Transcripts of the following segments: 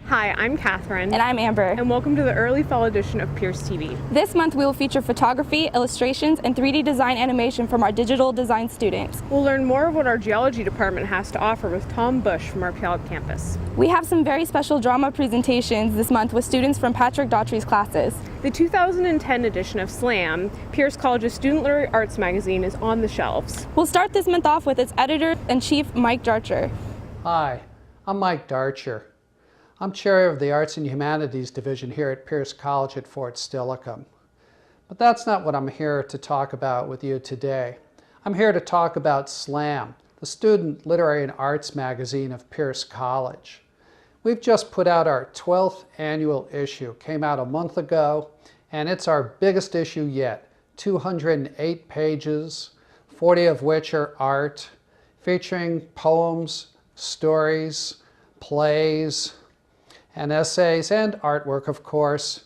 Hi, I'm Catherine. And I'm Amber. And welcome to the early fall edition of PierceTV. This month we will feature photography, illustrations, and 3D design animation from our digital design students. We'll learn more of what our geology department has to offer with Tom Bush from our Puyallup campus. We have some very special drama presentations this month with students from Patrick Daugherty's classes. The 2010 edition of SLAM, Pierce College's student literary arts magazine, is on the shelves. We'll start this month off with its editor-in-chief, Mike Darcher. Hi, I'm Mike Darcher. I'm chair of the Arts and Humanities Division here at Pierce College at Fort Steilacoom. But that's not what I'm here to talk about with you today. I'm here to talk about SLAM, the Student Literary and Arts magazine of Pierce College. We've just put out our 12th annual issue. Came out a month ago, and it's our biggest issue yet. 208 pages, 40 of which are art, featuring poems, stories, plays, and essays, and artwork, of course,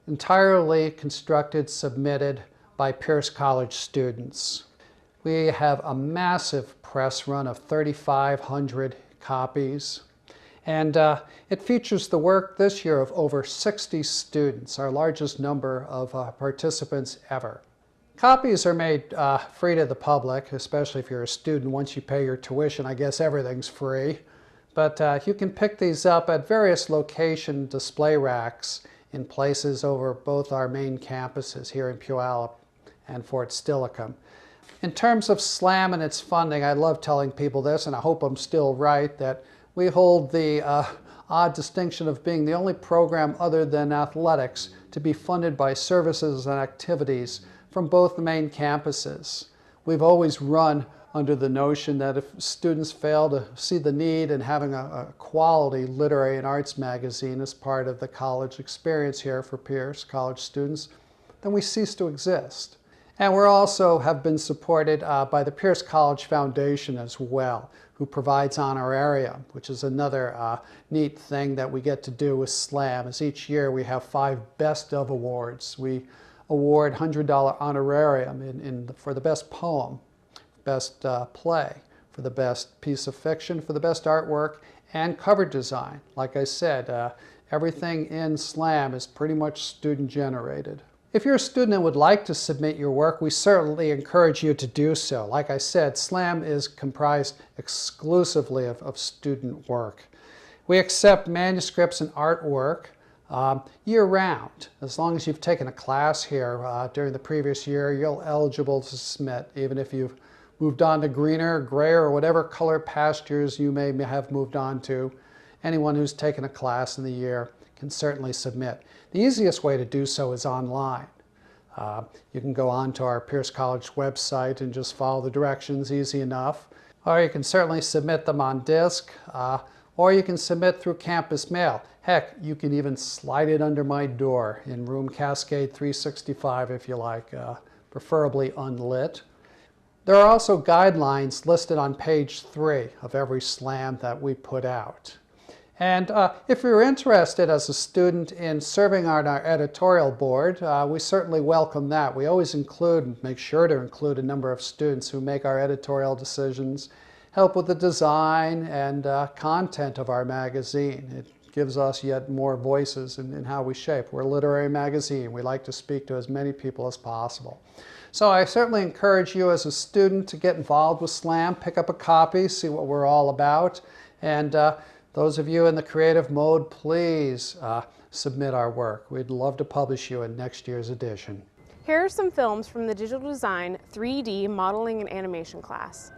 entirely constructed, submitted by Pierce College students. We have a massive press run of 3,500 copies, and it features the work this year of over 60 students, our largest number of participants ever. Copies are made free to the public, especially if you're a student. Once you pay your tuition, I guess everything's free. But you can pick these up at various location display racks in places over both our main campuses here in Puyallup and Fort Steilacoom. In terms of SLAM and its funding, I love telling people this, and I hope I'm still right, that we hold the odd distinction of being the only program other than athletics to be funded by services and activities from both the main campuses. We've always run under the notion that if students fail to see the need in having a quality literary and arts magazine as part of the college experience here for Pierce College students, then we cease to exist. And we also have been supported by the Pierce College Foundation as well, who provides honorarium, which is another neat thing that we get to do with SLAM, is each year we have 5 Best of awards. We award $100 honorarium for the best poem, best play, for the best piece of fiction, for the best artwork, and cover design. Like I said, everything in SLAM is pretty much student generated. If you're a student and would like to submit your work, we certainly encourage you to do so. Like I said, SLAM is comprised exclusively of student work. We accept manuscripts and artwork year-round. As long as you've taken a class here during the previous year, you're eligible to submit, even if you've moved on to greener, grayer, or whatever color pastures you may have moved on to. Anyone who's taken a class in the year can certainly submit. The easiest way to do so is online. You can go on to our Pierce College website and just follow the directions, easy enough. Or you can certainly submit them on disk, or you can submit through campus mail. Heck, you can even slide it under my door in room Cascade 365 if you like, preferably unlit. There are also guidelines listed on page 3 of every SLAM that we put out. And if you're interested as a student in serving on our editorial board, we certainly welcome that. We always include, and make sure to include, a number of students who make our editorial decisions, help with the design and content of our magazine. It gives us yet more voices in how we shape. We're a literary magazine. We like to speak to as many people as possible. So I certainly encourage you as a student to get involved with SLAM, pick up a copy, see what we're all about. And those of you in the creative mode, please submit our work. We'd love to publish you in next year's edition. Here are some films from the digital design, 3D modeling and animation class.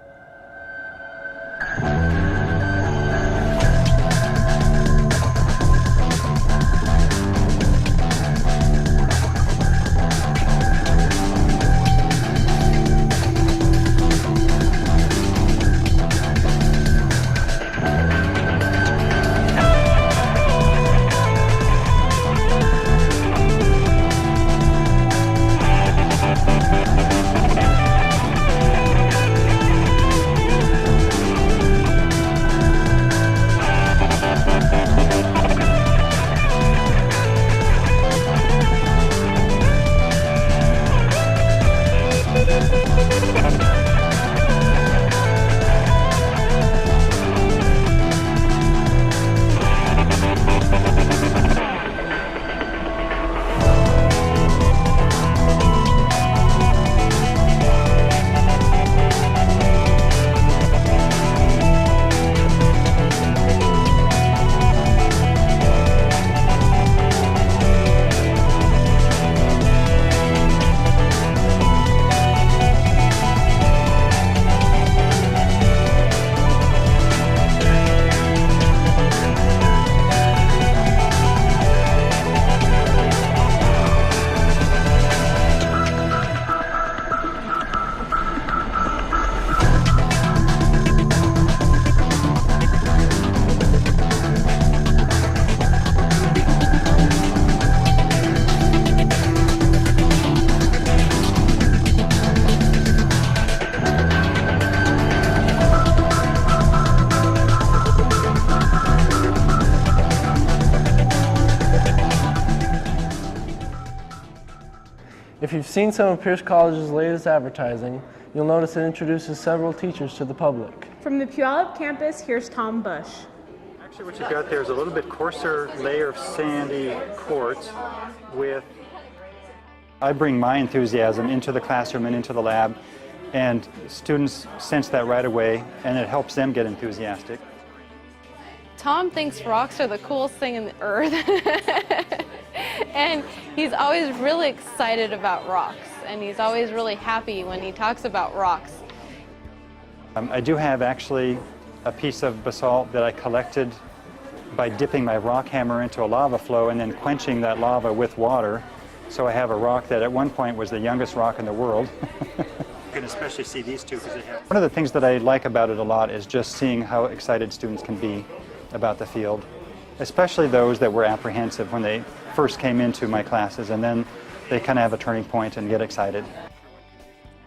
If you've seen some of Pierce College's latest advertising, you'll notice it introduces several teachers to the public. From the Puyallup campus, here's Tom Bush. Actually, what you've got there is a little bit coarser layer of sandy quartz with... I bring my enthusiasm into the classroom and into the lab, and students sense that right away, and it helps them get enthusiastic. Tom thinks rocks are the coolest thing in the earth. And he's always really excited about rocks, and he's always really happy when he talks about rocks. I do have actually a piece of basalt that I collected by dipping my rock hammer into a lava flow and then quenching that lava with water. So I have a rock that at one point was the youngest rock in the world. You can especially see these two because they have... One of the things that I like about it a lot is just seeing how excited students can be about the field, especially those that were apprehensive when they first came into my classes, and then they kind of have a turning point and get excited.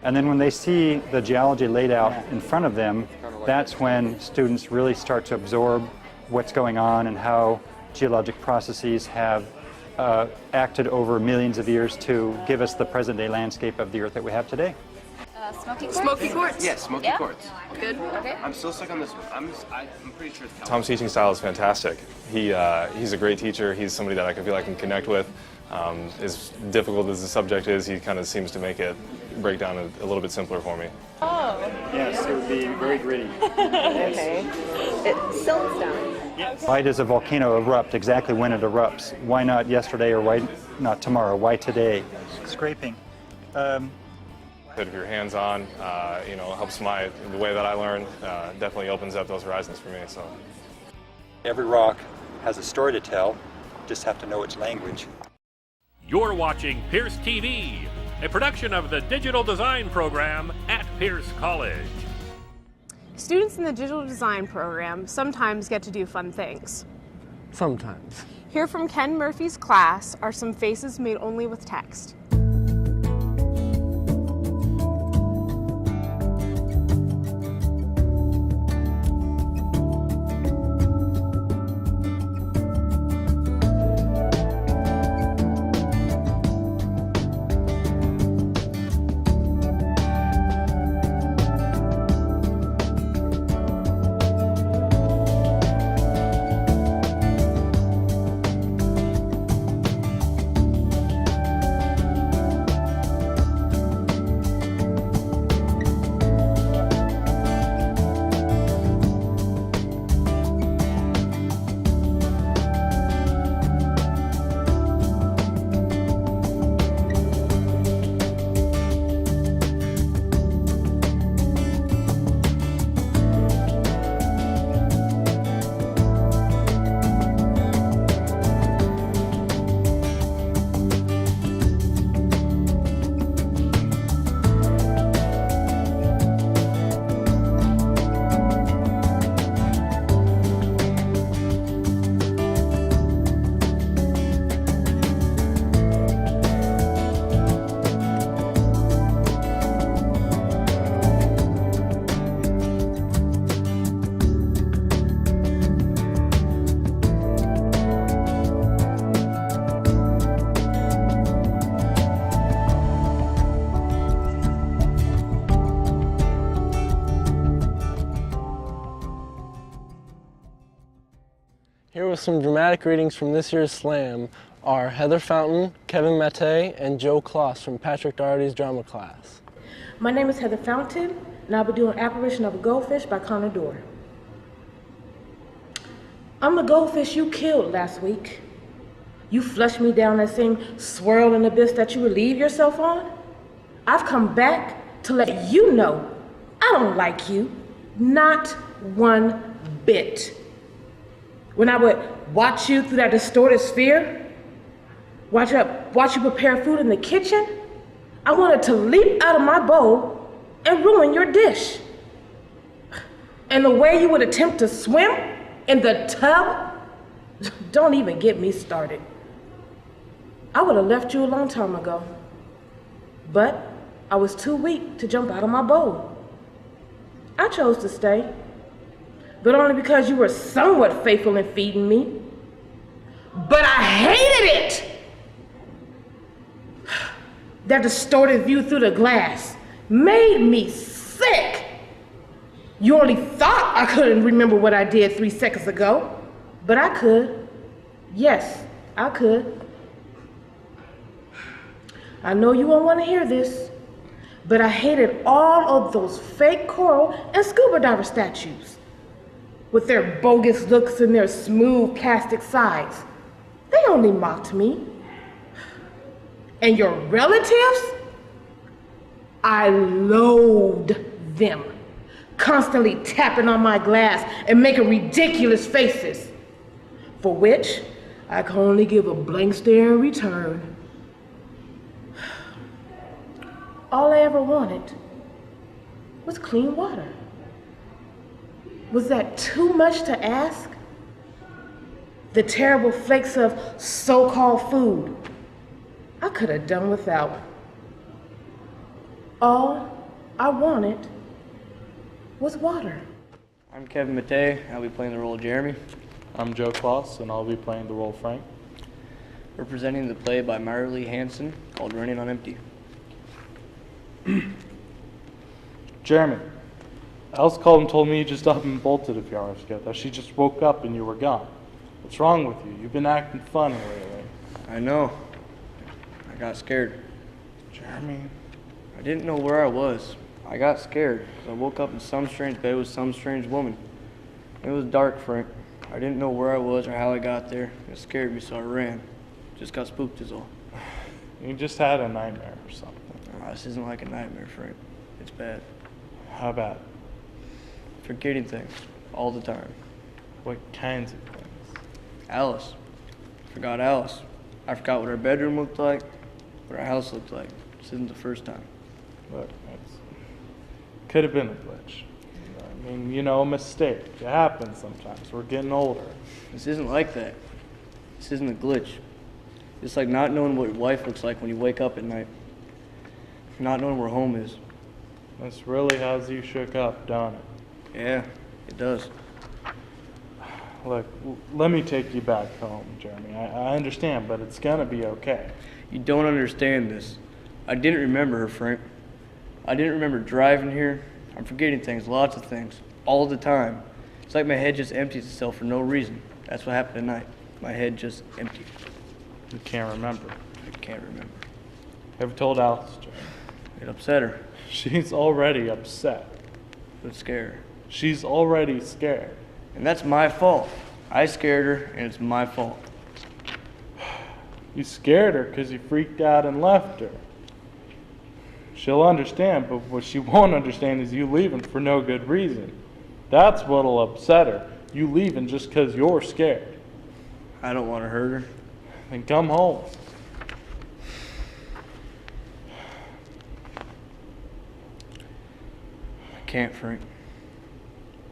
And then when they see the geology laid out in front of them, that's when students really start to absorb what's going on and how geologic processes have acted over millions of years to give us the present-day landscape of the Earth that we have today. Smoky quartz? Smoky quartz? Yes, smoky quartz. Good, okay. I'm still stuck on this one. I'm pretty sure it's Tom's teaching style is fantastic. He's a great teacher. He's somebody that I feel I can connect with. As difficult as the subject is, he kind of seems to make it break down a little bit simpler for me. Oh. Yes, it would be very gritty. Okay. It siltstones. Yes. Why does a volcano erupt exactly when it erupts? Why not yesterday or why not tomorrow? Why today? Scraping. If you're hands-on, you know, helps the way that I learn, definitely opens up those horizons for me. So Every rock has a story to tell, just have to know its language. You're watching PierceTV, a production of the Digital Design Program at Pierce College. Students in the digital design program sometimes get to do fun things. Sometimes. Here from Ken Murphy's class are some faces made only with text. Here with some dramatic readings from this year's slam are Heather Fountain, Kevin Mate, and Joe Kloss from Patrick Daugherty's drama class. My name is Heather Fountain, and I'll be doing Apparition of a Goldfish by Connor Dorr. I'm the goldfish you killed last week. You flushed me down that same swirling abyss that you relieved yourself on. I've come back to let you know I don't like you, not one bit. When I would watch you through that distorted sphere, watch you prepare food in the kitchen, I wanted to leap out of my bowl and ruin your dish. And the way you would attempt to swim in the tub, don't even get me started. I would have left you a long time ago, but I was too weak to jump out of my bowl. I chose to stay, but only because you were somewhat faithful in feeding me. But I hated it! That distorted view through the glass made me sick. You only thought I couldn't remember what I did 3 seconds ago, but I could. Yes, I could. I know you won't want to hear this, but I hated all of those fake coral and scuba diver statues. With their bogus looks and their smooth plastic sides. They only mocked me. And your relatives? I loathed them. Constantly tapping on my glass and making ridiculous faces. For which I can only give a blank stare in return. All I ever wanted was clean water. Was that too much to ask? The terrible flakes of so-called food I could have done without. All I wanted was water. I'm Kevin Mattei. I'll be playing the role of Jeremy. I'm Joe Kloss, and I'll be playing the role of Frank. We're presenting the play by Gallagher and Hanson called Running on Empty. Jeremy, Alice called and told me you just up and bolted a few hours ago, that she just woke up and you were gone. What's wrong with you? You've been acting funny lately. I know. I got scared. Jeremy. I didn't know where I was. I got scared. I woke up in some strange bed with some strange woman. It was dark, Frank. I didn't know where I was or how I got there. It scared me, so I ran. Just got spooked is all. You just had a nightmare or something. This isn't like a nightmare, Frank. It's bad. How bad? Forgetting things all the time. What kinds of things? Alice. Forgot Alice. I forgot what our bedroom looked like, what our house looked like. This isn't the first time. Look, it could have been a glitch. I mean, you know, a mistake. It happens sometimes. We're getting older. This isn't like that. This isn't a glitch. It's like not knowing what your wife looks like when you wake up at night. Not knowing where home is. This really has you shook up, don't it? Yeah, it does. Look, let me take you back home, Jeremy. I understand, but it's gonna be okay. You don't understand this. I didn't remember her, Frank. I didn't remember driving here. I'm forgetting things, lots of things, all the time. It's like my head just empties itself for no reason. That's what happened tonight. My head just emptied. You can't remember. I can't remember. Ever told Alice, Jeremy? It upset her. She's already upset. It scared her. She's already scared. And that's my fault. I scared her, and it's my fault. You scared her because you freaked out and left her. She'll understand, but what she won't understand is you leaving for no good reason. That's what'll upset her. You leaving just because you're scared. I don't want to hurt her. Then come home. I can't, Frank.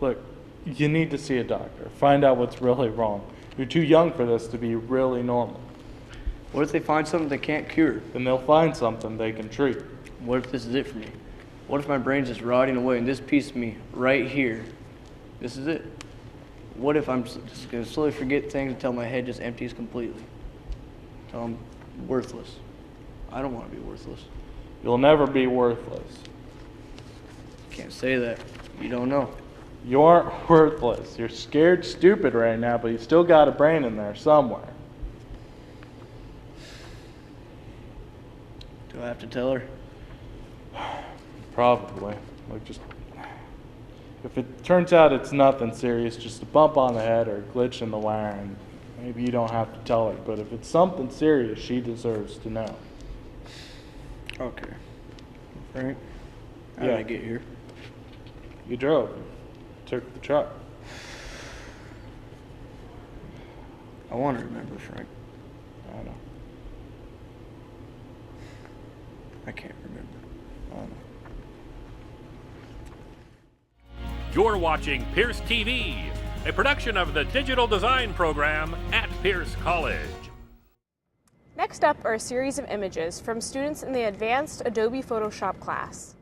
Look, you need to see a doctor. Find out what's really wrong. You're too young for this to be really normal. What if they find something they can't cure? Then they'll find something they can treat. What if this is it for me? What if my brain's just rotting away and this piece of me right here, this is it? What if I'm just going to slowly forget things until my head just empties completely? Until I'm worthless. I don't want to be worthless. You'll never be worthless. Can't say that. You don't know. You aren't worthless. You're scared stupid right now, but you still got a brain in there somewhere. Do I have to tell her? Probably. Like, just if it turns out it's nothing serious, just a bump on the head or a glitch in the wiring, maybe you don't have to tell her. But if it's something serious, she deserves to know. Okay. Frank, how did I get here? You drove. You took the truck. I want to remember, Frank. I know. I can't remember. I know. You're watching PierceTV, a production of the digital design program at Pierce College. Next up are a series of images from students in the Advanced Adobe Photoshop class.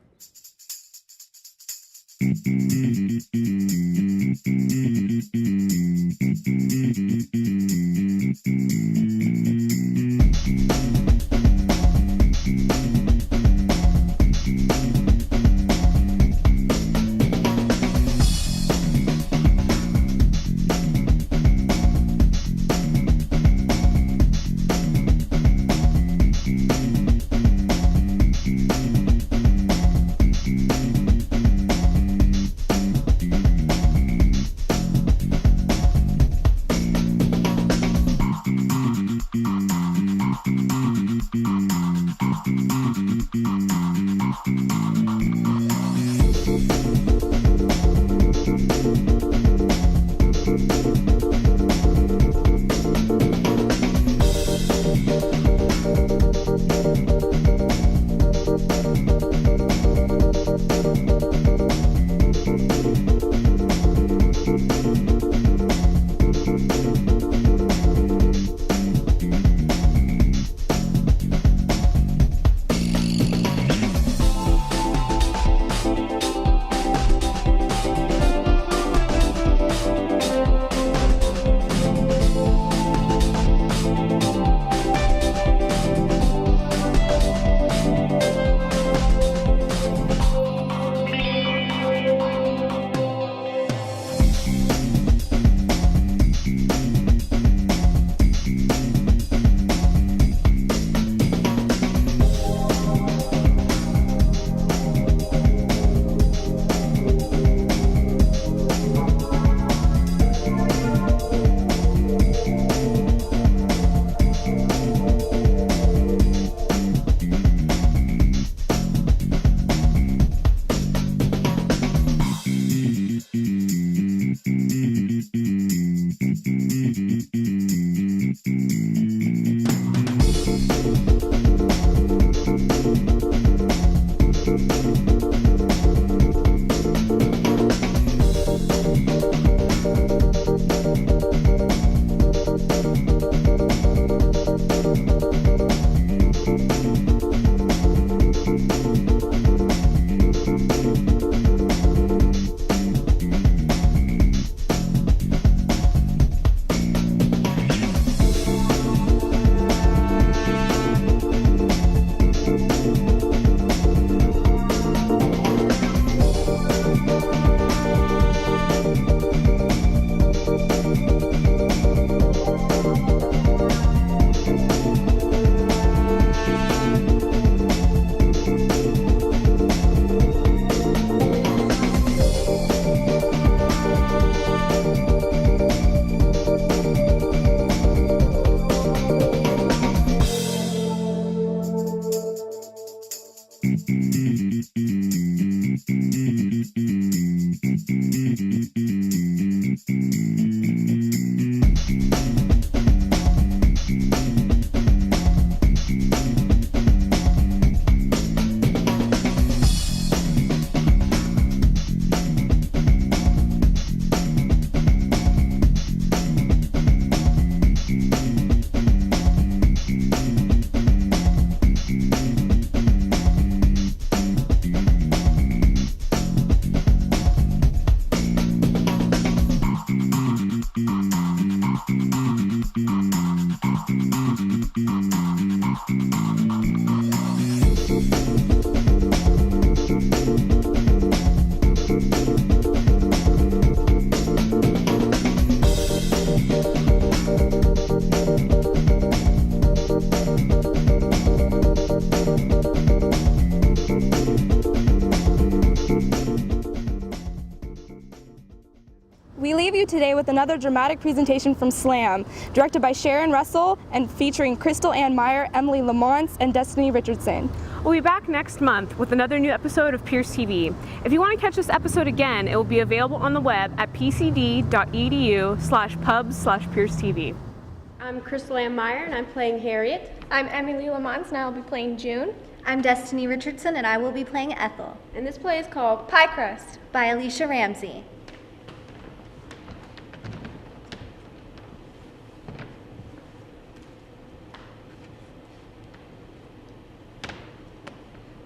with another dramatic presentation from Slam, directed by Sharon Russell and featuring Crystal Ann Meyer, Emily Lamont, and Destiny Richardson. We'll be back next month with another new episode of Pierce TV. If you want to catch this episode again, it will be available on the web at pcd.edu/pubs/PierceTV. I'm Crystal Ann Meyer, and I'm playing Harriet. I'm Emily Lamont, and I will be playing June. I'm Destiny Richardson, and I will be playing Ethel. And this play is called Pie Crust by Alicia Ramsey.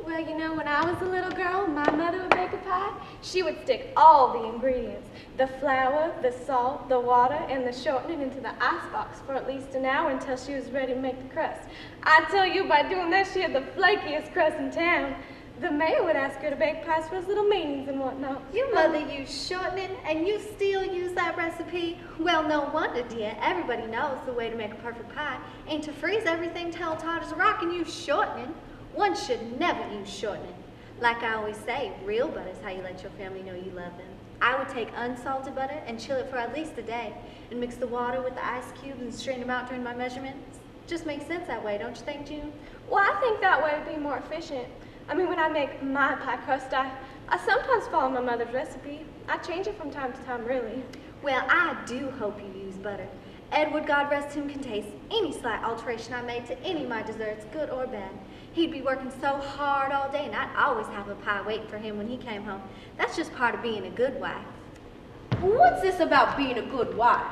Well, you know, when I was a little girl, my mother would bake a pie. She would stick all the ingredients, the flour, the salt, the water, and the shortening into the icebox for at least an hour until she was ready to make the crust. I tell you, by doing that, she had the flakiest crust in town. The mayor would ask her to bake pies for his little meetings and whatnot. Your mother used shortening, and you still use that recipe? Well, no wonder, dear. Everybody knows the way to make a perfect pie ain't to freeze everything till it's hard as a rock and use shortening. One should never use shortening. Like I always say, real butter is how you let your family know you love them. I would take unsalted butter and chill it for at least a day and mix the water with the ice cubes and strain them out during my measurements. Just makes sense that way, don't you think, June? Well, I think that way would be more efficient. I mean, when I make my pie crust, I sometimes follow my mother's recipe. I change it from time to time, really. Well, I do hope you use butter. Edward, God rest him, can taste any slight alteration I made to any of my desserts, good or bad. He'd be working so hard all day, and I'd always have a pie waiting for him when he came home. That's just part of being a good wife. What's this about being a good wife?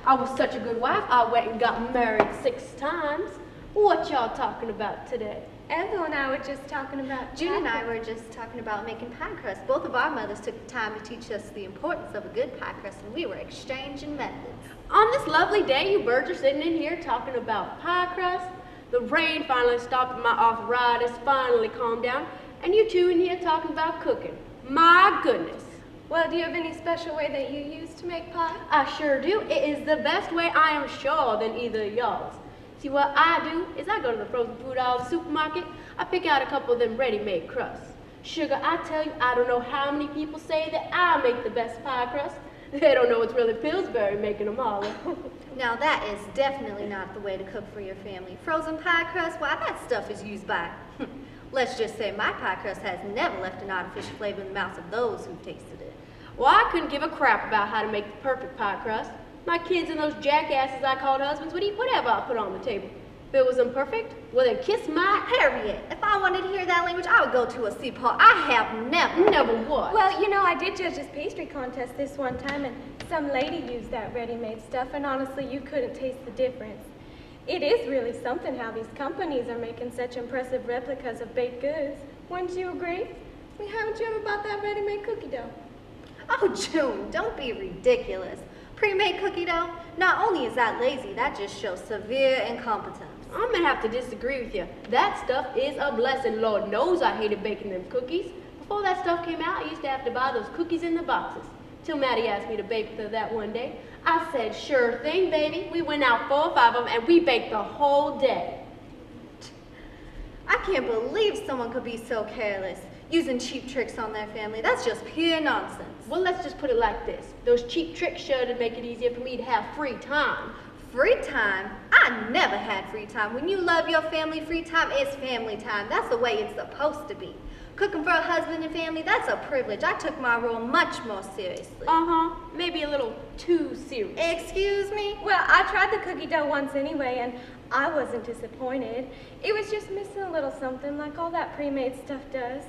I was such a good wife, I went and got married 6 times. What y'all talking about today? Ethel and I were just talking about June and I were just talking about making pie crust. Both of our mothers took the time to teach us the importance of a good pie crust, and we were exchanging methods. On this lovely day, you birds are sitting in here talking about pie crust. The rain finally stopped and my arthritis finally calmed down, and you two in here talking about cooking. My goodness. Well, do you have any special way that you use to make pie? I sure do. It is the best way, I am sure, than either of y'all's. See, what I do is I go to the frozen food aisle of the supermarket, I pick out a couple of them ready-made crusts. Sugar, I tell you, I don't know how many people say that I make the best pie crust. They don't know it's really Pillsbury making them all. Now that is definitely not the way to cook for your family. Frozen pie crust, why that stuff is used by, let's just say my pie crust has never left an artificial flavor in the mouths of those who've tasted it. Well, I couldn't give a crap about how to make the perfect pie crust. My kids and those jackasses I called husbands would eat whatever I put on the table. If it was imperfect, well then kiss my Harriet. If I wanted to hear that language, I would go to a soup hall. I have never. Never what? Well, you know, I did judge this pastry contest this one time, and some lady used that ready-made stuff, and honestly, you couldn't taste the difference. It is really something how these companies are making such impressive replicas of baked goods. Wouldn't you agree? I mean, haven't you ever bought that ready-made cookie dough? Oh, June, don't be ridiculous. Pre-made cookie dough? Not only is that lazy, that just shows severe incompetence. I'm gonna have to disagree with you. That stuff is a blessing. Lord knows I hated baking them cookies. Before that stuff came out, I used to have to buy those cookies in the boxes. Till Maddie asked me to bake with her that one day. I said, sure thing, baby. We went out 4 or 5 of them and we baked the whole day. I can't believe someone could be so careless, using cheap tricks on their family. That's just pure nonsense. Well, let's just put it like this. Those cheap tricks sure did make it easier for me to have free time. Free time? I never had free time. When you love your family, free time is family time. That's the way it's supposed to be. Cooking for a husband and family, that's a privilege. I took my role much more seriously. Maybe a little too serious. Excuse me? Well, I tried the cookie dough once anyway, and I wasn't disappointed. It was just missing a little something like all that pre-made stuff does.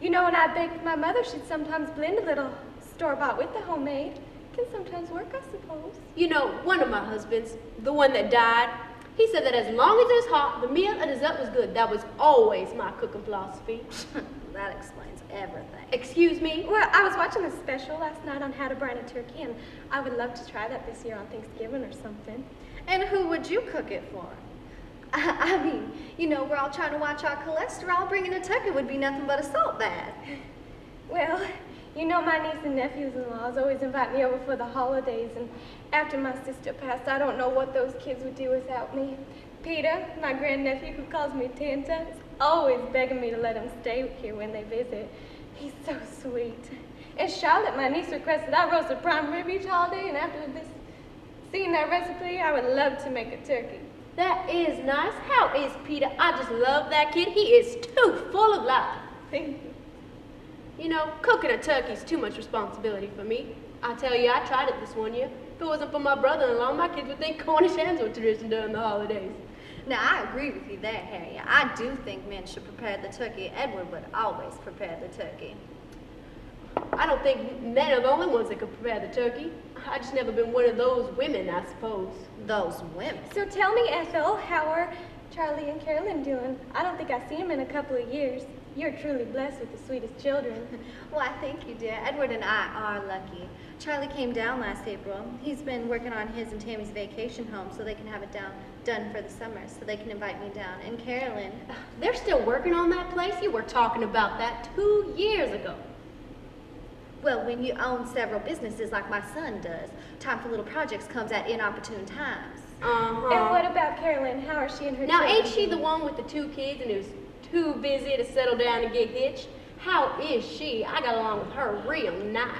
You know, when I baked with my mother, she'd sometimes blend a little store-bought with the homemade. Can sometimes work, I suppose. You know, one of my husbands, the one that died, he said that as long as it was hot, the meal or dessert was good. That was always my cooking philosophy. That explains everything. Excuse me? Well, I was watching a special last night on how to brine a turkey, and I would love to try that this year on Thanksgiving or something. And who would you cook it for? I mean, you know, we're all trying to watch our cholesterol. Bringing a turkey would be nothing but a salt bath. Well, you know, my niece and nephews-in-laws always invite me over for the holidays, and after my sister passed, I don't know what those kids would do without me. Peter, my grandnephew who calls me Tanta, is always begging me to let him stay here when they visit. He's so sweet. And Charlotte, my niece, requested I roast a prime rib each holiday, and after seeing that recipe, I would love to make a turkey. That is nice. How is Peter? I just love that kid. He is too full of life. Thank you. You know, cooking a turkey is too much responsibility for me. I tell you, I tried it this one year. If it wasn't for my brother-in-law, my kids would think Cornish hens were tradition during the holidays. Now, I agree with you there, Harry. I do think men should prepare the turkey. Edward would always prepare the turkey. I don't think men are the only ones that could prepare the turkey. I just never been one of those women, I suppose. Those women? So tell me, Ethel, how are Charlie and Carolyn doing? I don't think I see them in a couple of years. You're truly blessed with the sweetest children. Why, thank you, dear. Edward and I are lucky. Charlie came down last April. He's been working on his and Tammy's vacation home so they can have it done for the summer, so they can invite me down. And Carolyn... They're still working on that place? You were talking about that 2 years ago. Well, when you own several businesses like my son does, time for little projects comes at inopportune times. And what about Carolyn? How are she and her Now, children? ain't she the one with the 2 kids and who's too busy to settle down and get hitched? How is she? I got along with her real nice.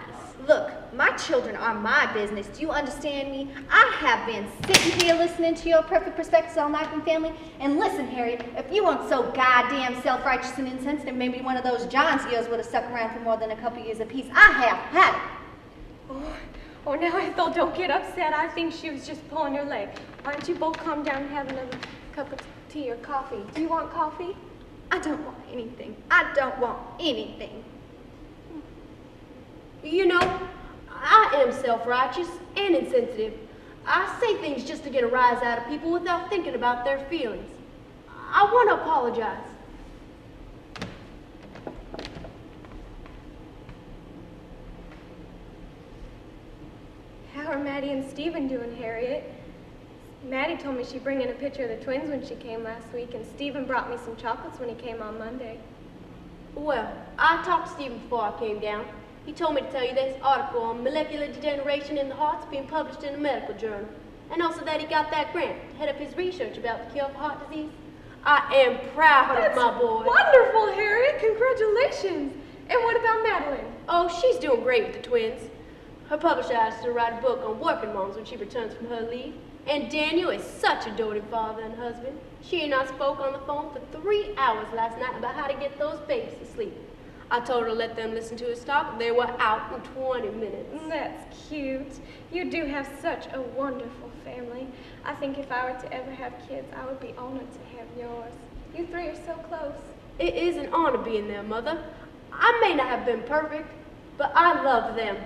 Look, my children are my business. Do you understand me? I have been sitting here listening to your perfect perspectives on life and family. And listen, Harry, if you weren't so goddamn self-righteous and insensitive, maybe one of those John's ears would have stuck around for more than a couple years apiece. I have had it. Oh, now Ethel, don't get upset. I think she was just pulling her leg. Why don't you both come down and have another cup of tea or coffee? Do you want coffee? I don't want anything. I don't want anything. You know, I am self-righteous and insensitive. I say things just to get a rise out of people without thinking about their feelings. I want to apologize. How are Maddie and Stephen doing, Harriet? Maddie told me she'd bring in a picture of the twins when she came last week, and Stephen brought me some chocolates when he came on Monday. Well, I talked to Stephen before I came down. He told me to tell you there's an article on molecular degeneration in the heart's being published in a medical journal. And also that he got that grant to head up his research about the cure for heart disease. I am proud of my boy. Wonderful, Harriet. Congratulations. And what about Madeline? Oh, she's doing great with the twins. Her publisher asked her to write a book on working moms when she returns from her leave. And Daniel is such a doting father and husband. She and I spoke on the phone for 3 hours last night about how to get those babies to sleep. I told her to let them listen to his talk. They were out in 20 minutes. That's cute. You do have such a wonderful family. I think if I were to ever have kids, I would be honored to have yours. You 3 are so close. It is an honor being their mother. I may not have been perfect, but I love them.